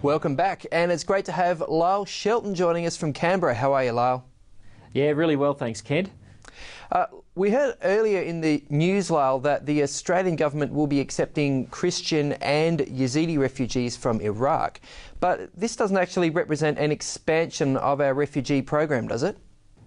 Welcome back, and it's great to have Lyle Shelton joining us from Canberra. How are you, Lyle? Yeah, really well, thanks, Kent. We heard earlier in the news, Lyle, that the Australian government will be accepting Christian and Yazidi refugees from Iraq. But this doesn't actually represent an expansion of our refugee program, does it?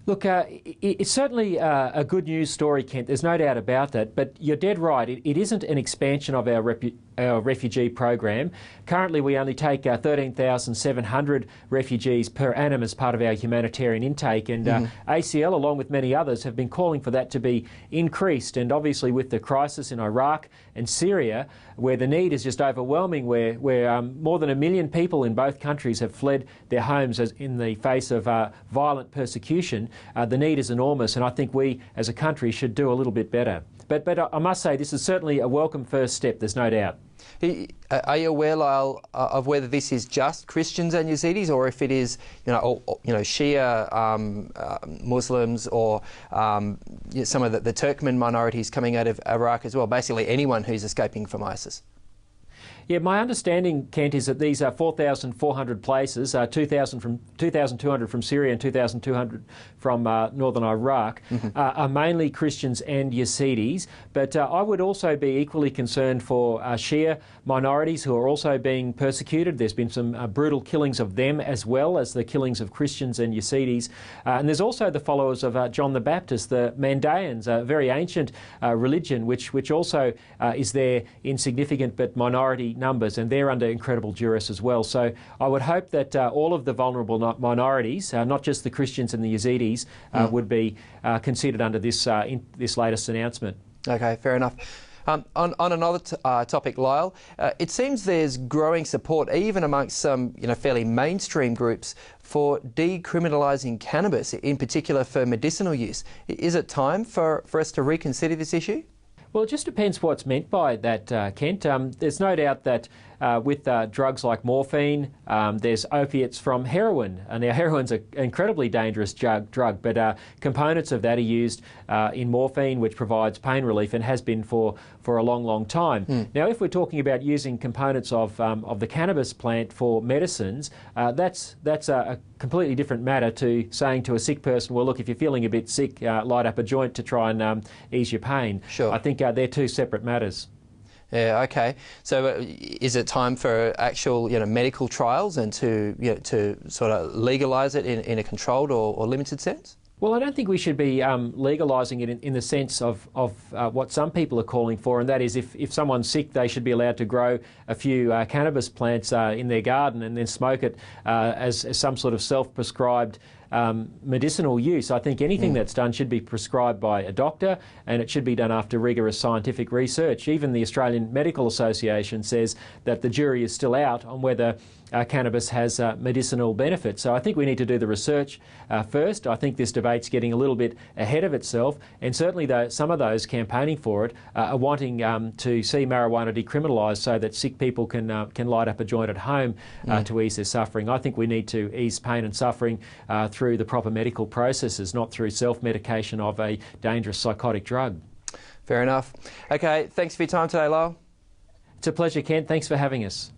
Look, it's certainly a good news story, Kent. There's no doubt about that. But you're dead right. It isn't an expansion of our refugee program. Currently, we only take 13,700 refugees per annum as part of our humanitarian intake. And ACL, along with many others, have been calling for that to be increased. And obviously, with the crisis in Iraq and Syria, where the need is just overwhelming, where more than 1 million people in both countries have fled their homes in the face of violent persecution, the need is enormous, and I think we as a country should do a little bit better. But I must say this is certainly a welcome first step, there's no doubt. Are you aware, Lyle, of whether this is just Christians and Yazidis, or if it is, Shia Muslims, or some of the Turkmen minorities coming out of Iraq as well? Basically, anyone who's escaping from ISIS. Yeah, my understanding, Kent, is that these are 4,400 places, 2,200 from Syria and 2,200 from northern Iraq, are mainly Christians and Yazidis. But I would also be equally concerned for Shia minorities who are also being persecuted. There's been some brutal killings of them as well as the killings of Christians and Yazidis. And there's also the followers of John the Baptist, the Mandaeans, a very ancient religion which also is there in significant but minority numbers, and they're under incredible duress as well. So I would hope that all of the vulnerable minorities, not just the Christians and the Yazidis, would be considered under this latest announcement. Okay, fair enough. On another topic, Lyle, it seems there's growing support, even amongst some fairly mainstream groups, for decriminalising cannabis, in particular for medicinal use. Is it time for us to reconsider this issue? Well, it just depends what's meant by that, Kent. There's no doubt that with drugs like morphine, there's opiates from heroin. And now heroin's an incredibly dangerous drug, but components of that are used in morphine, which provides pain relief and has been for a long, long time. Now, if we're talking about using components of the cannabis plant for medicines, that's a completely different matter to saying to a sick person, well, look, if you're feeling a bit sick, light up a joint to try and ease your pain. Sure. I think they're two separate matters. Yeah, okay. So is it time for actual medical trials and to sort of legalise it in a controlled or limited sense? Well, I don't think we should be legalising it in the sense of what some people are calling for, and that is if someone's sick, they should be allowed to grow a few cannabis plants in their garden and then smoke it as some sort of self-prescribed medicinal use. I think anything that's done should be prescribed by a doctor, and it should be done after rigorous scientific research. Even the Australian Medical Association says that the jury is still out on whether cannabis has medicinal benefits. So I think we need to do the research first. I think this debate's getting a little bit ahead of itself, and certainly some of those campaigning for it are wanting to see marijuana decriminalised so that sick people can light up a joint at home to ease their suffering. I think we need to ease pain and suffering through the proper medical processes, not through self-medication of a dangerous psychotic drug. Fair enough. Okay, thanks for your time today, Lyle. It's a pleasure, Kent. Thanks for having us.